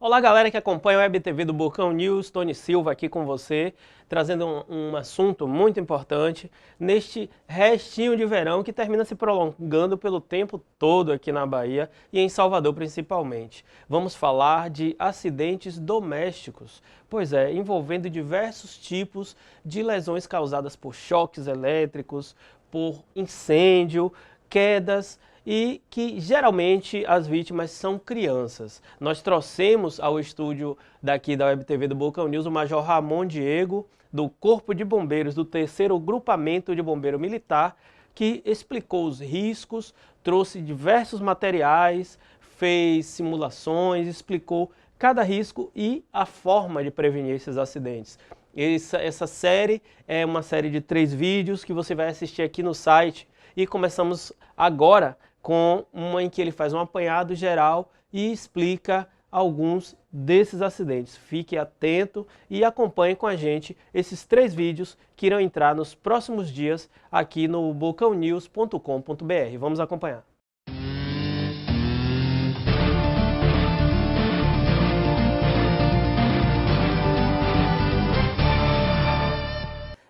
Olá, galera que acompanha o Web TV do Bocão News, Tony Silva aqui com você, trazendo um assunto muito importante neste restinho de verão que termina se prolongando pelo tempo todo aqui na Bahia e em Salvador principalmente. Vamos falar de acidentes domésticos, pois é, envolvendo diversos tipos de lesões causadas por choques elétricos, por incêndio, quedas, e que geralmente as vítimas são crianças. Nós trouxemos ao estúdio daqui da Web TV do Bocão News o Major Ramon Diego, do Corpo de Bombeiros do 3º Grupamento de Bombeiro Militar, que explicou os riscos, trouxe diversos materiais, fez simulações, explicou cada risco e a forma de prevenir esses acidentes. Essa série é uma série de 3 vídeos que você vai assistir aqui no site e começamos agora com uma em que ele faz um apanhado geral e explica alguns desses acidentes. Fique atento e acompanhe com a gente esses 3 vídeos que irão entrar nos próximos dias aqui no bocãonews.com.br. Vamos acompanhar.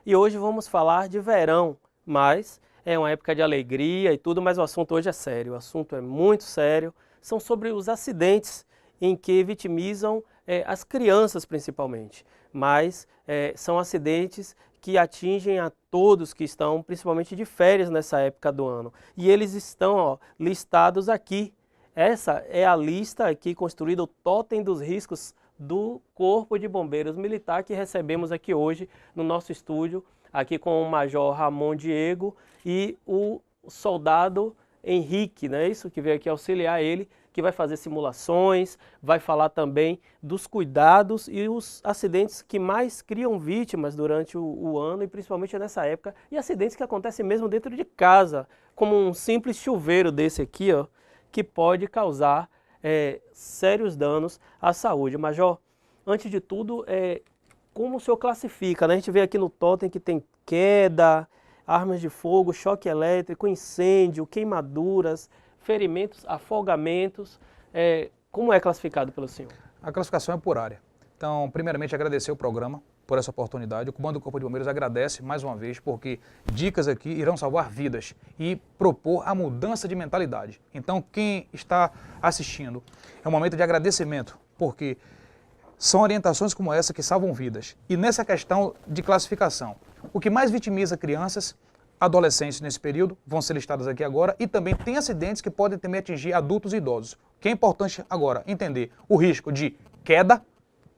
E hoje vamos falar de verão, mas é uma época de alegria e tudo, mas o assunto hoje é sério, o assunto é muito sério. São sobre os acidentes em que vitimizam as crianças principalmente, mas são acidentes que atingem a todos que estão principalmente de férias nessa época do ano. E eles estão listados aqui. Essa é a lista aqui construída, o totem dos riscos do Corpo de Bombeiros Militar que recebemos aqui hoje no nosso estúdio, aqui com o Major Ramon Diego e o soldado Henrique, não é isso? Que veio aqui auxiliar ele, que vai fazer simulações, vai falar também dos cuidados e os acidentes que mais criam vítimas durante o ano e principalmente nessa época, e acidentes que acontecem mesmo dentro de casa, como um simples chuveiro desse aqui, ó, que pode causar sérios danos à saúde. Major, antes de tudo, como o senhor classifica, né? A gente vê aqui no totem que tem queda, armas de fogo, choque elétrico, incêndio, queimaduras, ferimentos, afogamentos. Como é classificado pelo senhor? A classificação é por área. Então, primeiramente, agradecer o programa por essa oportunidade. O Comando do Corpo de Bombeiros agradece mais uma vez, porque dicas aqui irão salvar vidas e propor a mudança de mentalidade. Então, quem está assistindo, é um momento de agradecimento, porque são orientações como essa que salvam vidas. E nessa questão de classificação, o que mais vitimiza crianças, adolescentes nesse período, vão ser listadas aqui agora, e também tem acidentes que podem também atingir adultos e idosos. O que é importante agora entender o risco de queda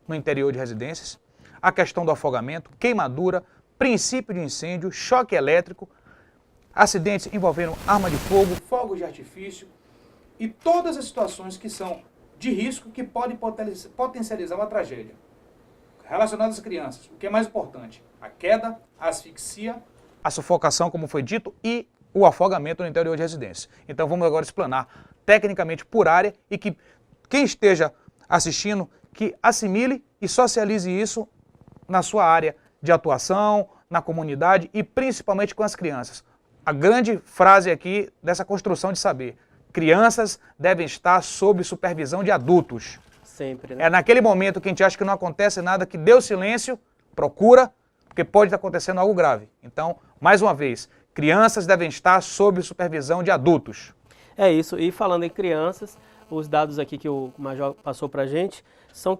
no interior de residências, a questão do afogamento, queimadura, princípio de incêndio, choque elétrico, acidentes envolvendo arma de fogo, fogos de artifício e todas as situações que são de risco que podem potencializar uma tragédia. Relacionadas às crianças, o que é mais importante? A queda, a asfixia, a sufocação, como foi dito, e o afogamento no interior de residência. Então vamos agora explanar tecnicamente por área e que quem esteja assistindo, que assimile e socialize isso na sua área de atuação, na comunidade e principalmente com as crianças. A grande frase aqui dessa construção de saber: crianças devem estar sob supervisão de adultos. Sempre, né? É naquele momento que a gente acha que não acontece nada, que deu silêncio, procura, porque pode estar acontecendo algo grave. Então, mais uma vez, crianças devem estar sob supervisão de adultos. É isso, e falando em crianças, os dados aqui que o Major passou para a gente são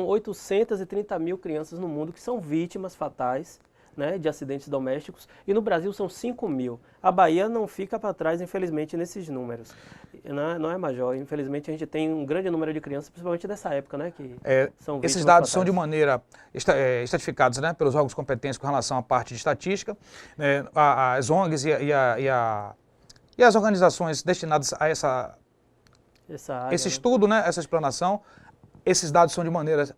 830 mil crianças no mundo que são vítimas fatais, né, de acidentes domésticos, e no Brasil são 5 mil. A Bahia não fica para trás, infelizmente, nesses números. Não é, Major? Infelizmente, a gente tem um grande número de crianças, principalmente dessa época, né, que são vítimas esses dados fatais. são de maneira estratificados, né, pelos órgãos competentes com relação à parte de estatística. As ONGs e as organizações destinadas a esse estudo, né, essa explanação, esses dados são de maneira,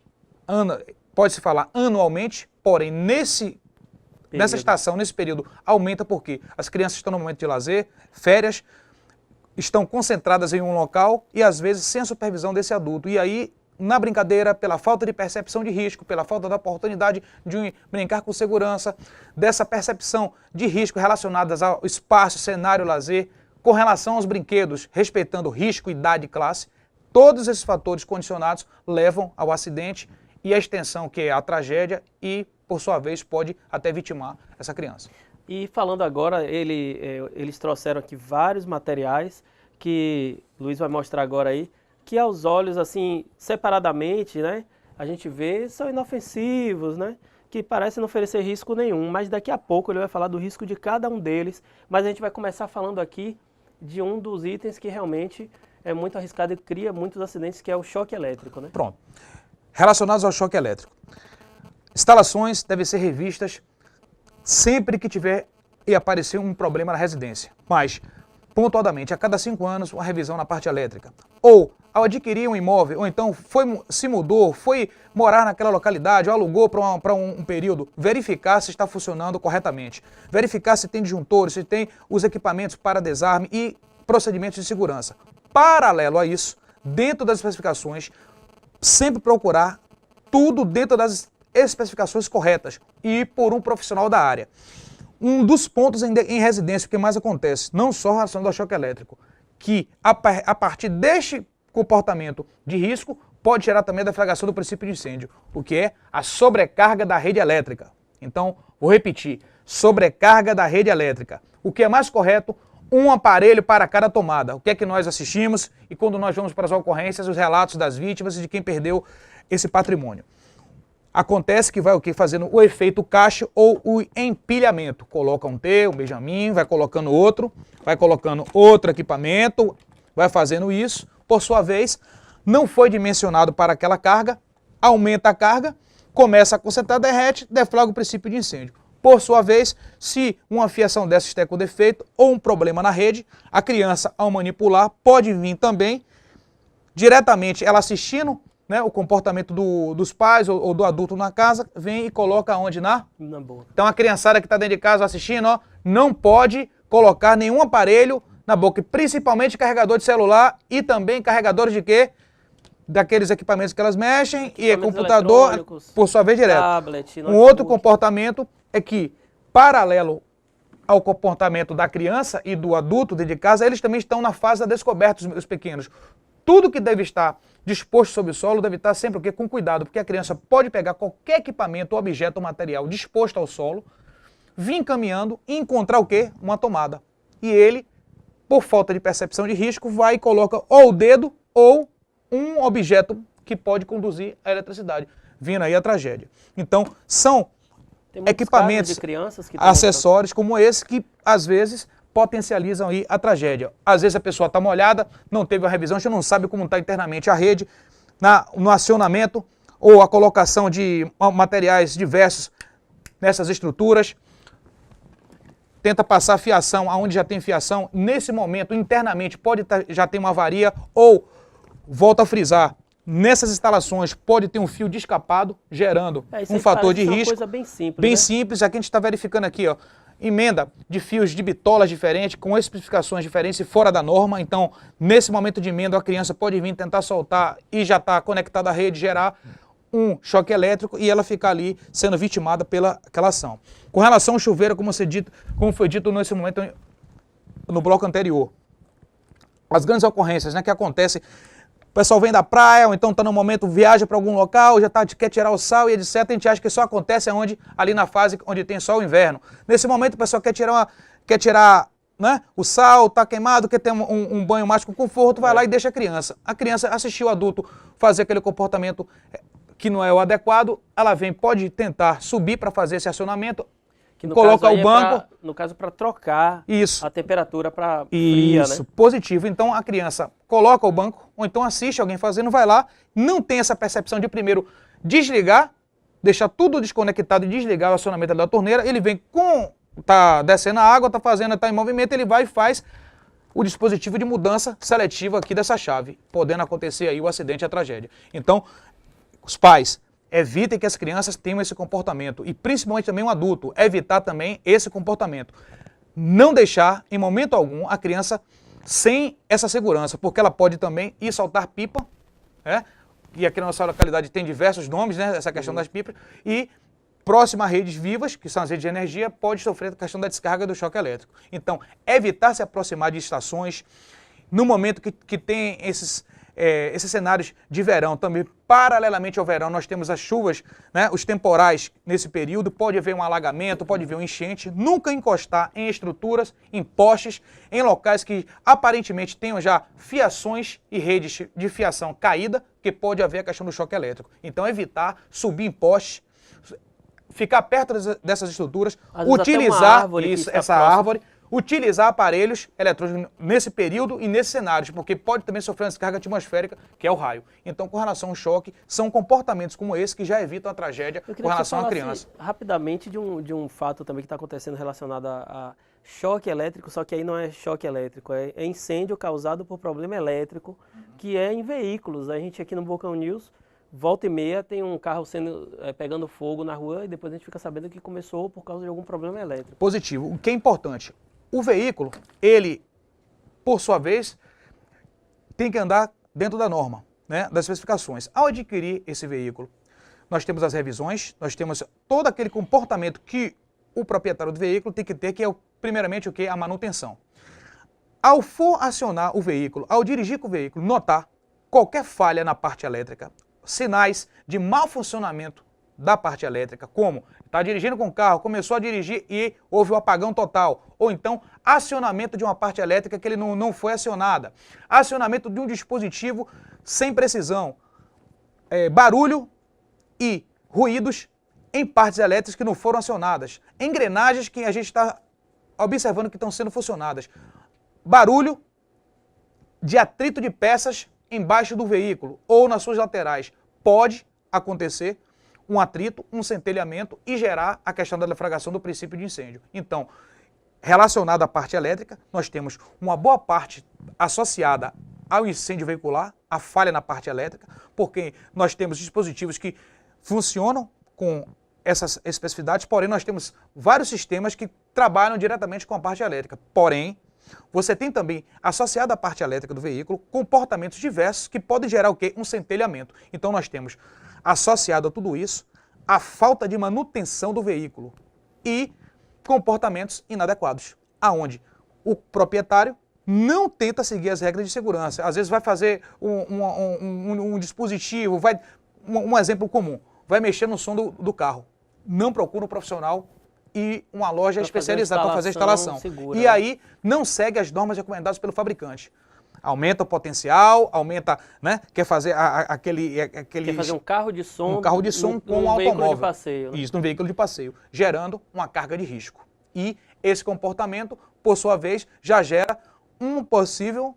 pode-se falar anualmente, porém nessa estação, nesse período, aumenta porque as crianças estão no momento de lazer, férias, estão concentradas em um local e às vezes sem a supervisão desse adulto. E aí, na brincadeira, pela falta de percepção de risco, pela falta da oportunidade de brincar com segurança, dessa percepção de risco relacionadas ao espaço, cenário, lazer, com relação aos brinquedos, respeitando risco, idade e classe, Todos esses fatores condicionados levam ao acidente e a extensão, que é a tragédia, e, por sua vez, pode até vitimar essa criança. E falando agora, eles trouxeram aqui vários materiais que Luiz vai mostrar agora aí, que aos olhos, assim, separadamente, né, a gente vê, são inofensivos, né, que parecem não oferecer risco nenhum, mas daqui a pouco ele vai falar do risco de cada um deles, mas a gente vai começar falando aqui de um dos itens que realmente é muito arriscado e cria muitos acidentes, que é o choque elétrico, né? Pronto. Relacionados ao choque elétrico. Instalações devem ser revistas sempre que tiver e aparecer um problema na residência, mas pontualmente, a cada 5 anos, uma revisão na parte elétrica. Ou, ao adquirir um imóvel, ou então se mudou, foi morar naquela localidade, ou alugou para um período, verificar se está funcionando corretamente. Verificar se tem disjuntores, se tem os equipamentos para desarme e procedimentos de segurança. Paralelo a isso, dentro das especificações, sempre procurar tudo dentro das especificações corretas e por um profissional da área. Um dos pontos em residência que mais acontece, não só relacionado ao choque elétrico, que a partir deste comportamento de risco pode gerar também a deflagração do princípio de incêndio, o que é a sobrecarga da rede elétrica. Então, vou repetir, sobrecarga da rede elétrica. O que é mais correto? Um aparelho para cada tomada. O que é que nós assistimos e quando nós vamos para as ocorrências, os relatos das vítimas e de quem perdeu esse patrimônio. Acontece que vai o quê? Fazendo o efeito caixa ou o empilhamento. Coloca um T, um Benjamin, vai colocando outro equipamento, vai fazendo isso. Por sua vez, não foi dimensionado para aquela carga, aumenta a carga, começa a concentrar, derrete, deflagra o princípio de incêndio. Por sua vez, se uma fiação dessa estiver com defeito ou um problema na rede, a criança, ao manipular, pode vir também, diretamente, ela assistindo, né, o comportamento dos pais ou do adulto na casa, vem e coloca onde? Na boca. Então a criançada que está dentro de casa assistindo, ó, não pode colocar nenhum aparelho na boca, principalmente carregador de celular e também carregadores de quê? Daqueles equipamentos que elas mexem e é computador, por sua vez, direto. Tablet, um outro comportamento é que, paralelo ao comportamento da criança e do adulto dentro de casa, eles também estão na fase da descoberta, os pequenos. Tudo que deve estar disposto sobre o solo deve estar sempre o quê? Com cuidado, porque a criança pode pegar qualquer equipamento, objeto ou material disposto ao solo, vir caminhando e encontrar o quê? Uma tomada. E ele, por falta de percepção de risco, vai e coloca ou o dedo ou um objeto que pode conduzir a eletricidade, vindo aí a tragédia. Então, são equipamentos, de crianças que acessórios como esse que, às vezes, potencializam aí a tragédia. Às vezes a pessoa está molhada, não teve a revisão, a gente não sabe como está internamente a rede, no acionamento ou a colocação de materiais diversos nessas estruturas. Tenta passar fiação aonde já tem fiação. Nesse momento, internamente, pode já ter uma avaria ou, volta a frisar, nessas instalações pode ter um fio de escapado, gerando um fator de risco. Uma coisa bem simples. Bem simples, aqui a gente está verificando aqui, ó. Emenda de fios de bitolas diferentes, com especificações diferentes e fora da norma. Então, nesse momento de emenda, a criança pode vir tentar soltar e já está conectada à rede, gerar um choque elétrico e ela ficar ali sendo vitimada pela aquela ação. Com relação ao chuveiro, como foi dito nesse momento no bloco anterior, as grandes ocorrências, né, que acontecem, o pessoal vem da praia, ou então está no momento, viaja para algum local, já quer tirar o sal e etc. A gente acha que só acontece ali na fase onde tem só o inverno. Nesse momento o pessoal quer tirar né, o sal, está queimado, quer ter um banho mais com conforto, vai lá e deixa a criança. A criança assistiu o adulto fazer aquele comportamento que não é o adequado, ela pode tentar subir para fazer esse acionamento, coloca o banco. No caso, para trocar isso. A temperatura para fria, isso, né? Positivo. Então a criança coloca o banco, ou então assiste alguém fazendo, vai lá, não tem essa percepção de primeiro desligar, deixar tudo desconectado e desligar o acionamento da torneira, ele vem tá descendo a água, tá em movimento, ele vai e faz o dispositivo de mudança seletiva aqui dessa chave, podendo acontecer aí o acidente e a tragédia. Então, os pais, evitem que as crianças tenham esse comportamento e principalmente também um adulto, evitar também esse comportamento. Não deixar, em momento algum, a criança sem essa segurança, porque ela pode também ir soltar pipa, né? E aqui na nossa localidade tem diversos nomes, né? Essa questão das pipas, e próxima a redes vivas, que são as redes de energia, pode sofrer a questão da descarga do choque elétrico. Então, evitar se aproximar de estações, no momento que tem esses cenários de verão também, paralelamente ao verão, nós temos as chuvas, né, os temporais nesse período, pode haver um alagamento, pode haver um enchente, nunca encostar em estruturas, em postes, em locais que aparentemente tenham já fiações e redes de fiação caída, que pode haver a questão do choque elétrico. Então evitar subir em postes, ficar perto dessas estruturas, utilizar essa árvore, utilizar aparelhos eletrônicos nesse período e nesses cenários, porque pode também sofrer uma descarga atmosférica, que é o raio. Então, com relação ao choque, são comportamentos como esse que já evitam a tragédia com relação à criança. Rapidamente de um fato também que está acontecendo relacionado a choque elétrico, só que aí não é choque elétrico, é incêndio causado por problema elétrico, que é em veículos. A gente aqui no Bocão News, volta e meia, tem um carro pegando fogo na rua e depois a gente fica sabendo que começou por causa de algum problema elétrico. Positivo. O que é importante? O veículo, ele, por sua vez, tem que andar dentro da norma, né, das especificações. Ao adquirir esse veículo, nós temos as revisões, nós temos todo aquele comportamento que o proprietário do veículo tem que ter, que é primeiramente o que? A manutenção. Ao for acionar o veículo, ao dirigir com o veículo, notar qualquer falha na parte elétrica, sinais de mau funcionamento da parte elétrica, como está dirigindo com o carro, começou a dirigir e houve um apagão total, ou então acionamento de uma parte elétrica que ele não foi acionada, acionamento de um dispositivo sem precisão, barulho e ruídos em partes elétricas que não foram acionadas, engrenagens que a gente está observando que estão sendo funcionadas, barulho de atrito de peças embaixo do veículo ou nas suas laterais, pode acontecer um atrito, um centelhamento e gerar a questão da deflagração do princípio de incêndio. Então, relacionado à parte elétrica, nós temos uma boa parte associada ao incêndio veicular, a falha na parte elétrica, porque nós temos dispositivos que funcionam com essas especificidades, porém nós temos vários sistemas que trabalham diretamente com a parte elétrica. Porém, você tem também, associado à parte elétrica do veículo, comportamentos diversos que podem gerar o quê? Um centelhamento. Então nós temos, associado a tudo isso, a falta de manutenção do veículo e comportamentos inadequados, aonde o proprietário não tenta seguir as regras de segurança. Às vezes vai fazer um dispositivo, um exemplo comum, vai mexer no som do carro. Não procura um profissional e uma loja especializada para fazer a instalação. Segura, e aí não segue as normas recomendadas pelo fabricante. Aumenta o potencial, aumenta, né? Quer fazer Quer fazer um carro de som. Um carro de som com um automóvel. Veículo de passeio. Né? Isso, num veículo de passeio, gerando uma carga de risco. E esse comportamento, por sua vez, já gera um possível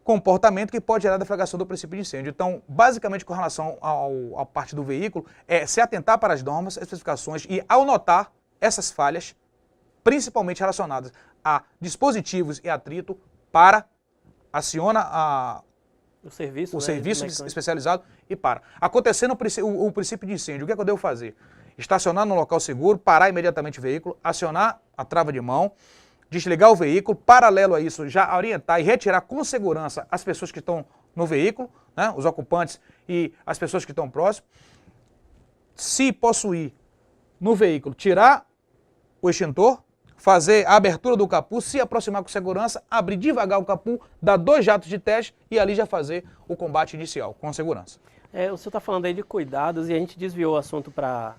comportamento que pode gerar a deflagração do princípio de incêndio. Então, basicamente, com relação à parte do veículo, é se atentar para as normas, especificações e, ao notar essas falhas, principalmente relacionadas a dispositivos e atrito, aciona o serviço especializado e para. Acontecendo o princípio de incêndio, o que é que eu devo fazer? Estacionar no local seguro, parar imediatamente o veículo, acionar a trava de mão, desligar o veículo, paralelo a isso, já orientar e retirar com segurança as pessoas que estão no veículo, né, os ocupantes e as pessoas que estão próximas. Se possuir no veículo, tirar o extintor, fazer a abertura do capô, se aproximar com segurança, abrir devagar o capô, dar 2 jatos de teste e ali já fazer o combate inicial com segurança. O senhor está falando aí de cuidados e a gente desviou o assunto para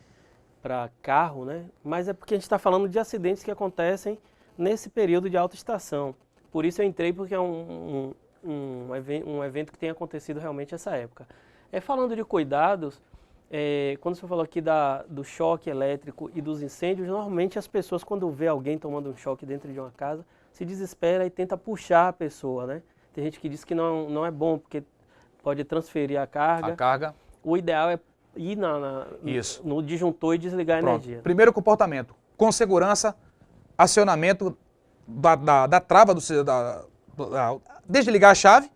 carro, né? Mas é porque a gente está falando de acidentes que acontecem nesse período de alta estação. Por isso eu entrei, porque é um evento que tem acontecido realmente nessa época. Falando de cuidados, quando você falou aqui do choque elétrico e dos incêndios, normalmente as pessoas, quando vê alguém tomando um choque dentro de uma casa, se desespera e tenta puxar a pessoa, né? Tem gente que diz que não é bom, porque pode transferir a carga. O ideal é ir no disjuntor e desligar a energia. Primeiro comportamento, com segurança, acionamento da trava, desligar a chave,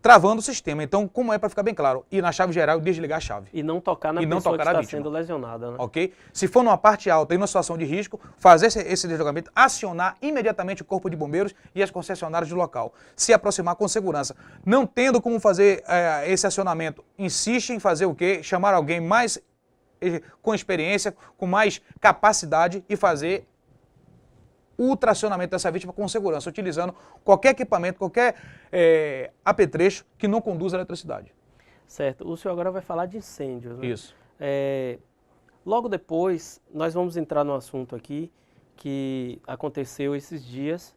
travando o sistema. Então, como é para ficar bem claro? Ir na chave geral e desligar a chave. E não tocar na pessoa que está sendo lesionada. Né? Ok? Se for numa parte alta e numa situação de risco, fazer esse desligamento, acionar imediatamente o corpo de bombeiros e as concessionárias do local. Se aproximar com segurança. Não tendo como fazer esse acionamento, insiste em fazer o quê? Chamar alguém mais com experiência, com mais capacidade e fazer o tracionamento dessa vítima com segurança, utilizando qualquer equipamento, qualquer apetrecho que não conduza à eletricidade. Certo. O senhor agora vai falar de incêndios, né? Isso. Logo depois, nós vamos entrar no assunto aqui que aconteceu esses dias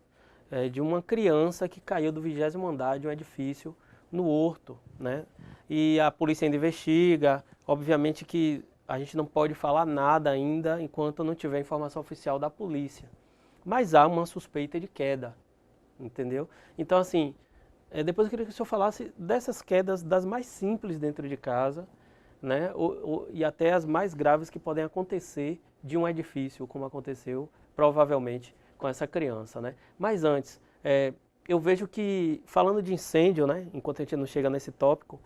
de uma criança que caiu do 20º andar de um edifício no Horto, né? E a polícia ainda investiga. Obviamente que a gente não pode falar nada ainda enquanto não tiver informação oficial da polícia. Mas há uma suspeita de queda, entendeu? Então, assim, depois eu queria que o senhor falasse dessas quedas, das mais simples dentro de casa, né? E até as mais graves que podem acontecer de um edifício, como aconteceu provavelmente com essa criança, né? Mas antes, eu vejo que, falando de incêndio, né? Enquanto a gente não chega nesse tópico,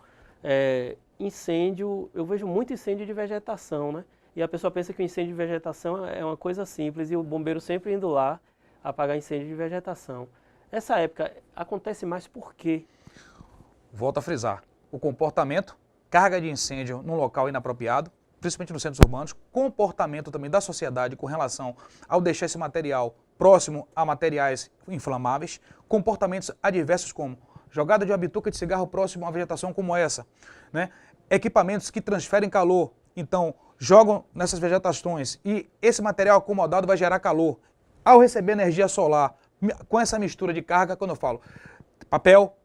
incêndio, eu vejo muito incêndio de vegetação, né? E a pessoa pensa que o incêndio de vegetação é uma coisa simples e o bombeiro sempre indo lá apagar incêndio de vegetação. Essa época acontece mais por quê? Volto a frisar, o comportamento, carga de incêndio num local inapropriado, principalmente nos centros urbanos, comportamento também da sociedade com relação ao deixar esse material próximo a materiais inflamáveis, comportamentos adversos como jogada de uma bituca de cigarro próximo a uma vegetação como essa, né? Equipamentos que transferem calor, então jogam nessas vegetações e esse material acomodado vai gerar calor. Ao receber energia solar, com essa mistura de carga, quando eu falo papel,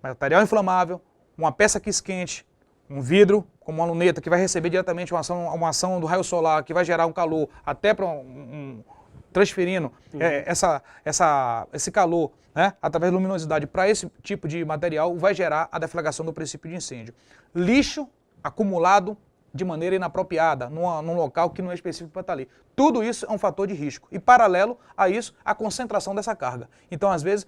material inflamável, uma peça que esquente, um vidro, como uma luneta, que vai receber diretamente uma ação do raio solar, que vai gerar um calor, até para transferindo esse calor, né, através da luminosidade para esse tipo de material, vai gerar a deflagração do princípio de incêndio. Lixo acumulado de maneira inapropriada, num local que não é específico para estar ali. Tudo isso é um fator de risco. E paralelo a isso, a concentração dessa carga. Então, às vezes,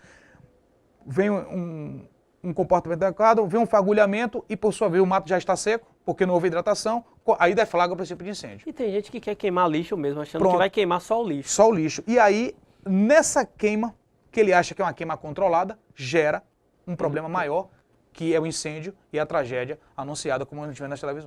vem um comportamento adequado, vem um fagulhamento e, por sua vez, o mato já está seco, porque não houve hidratação, aí deflagra o princípio de incêndio. E tem gente que quer queimar lixo mesmo, achando que vai queimar só o lixo. Só o lixo. E aí, nessa queima, que ele acha que é uma queima controlada, gera um problema maior, que é o incêndio e a tragédia anunciada como a gente vê nas televisões.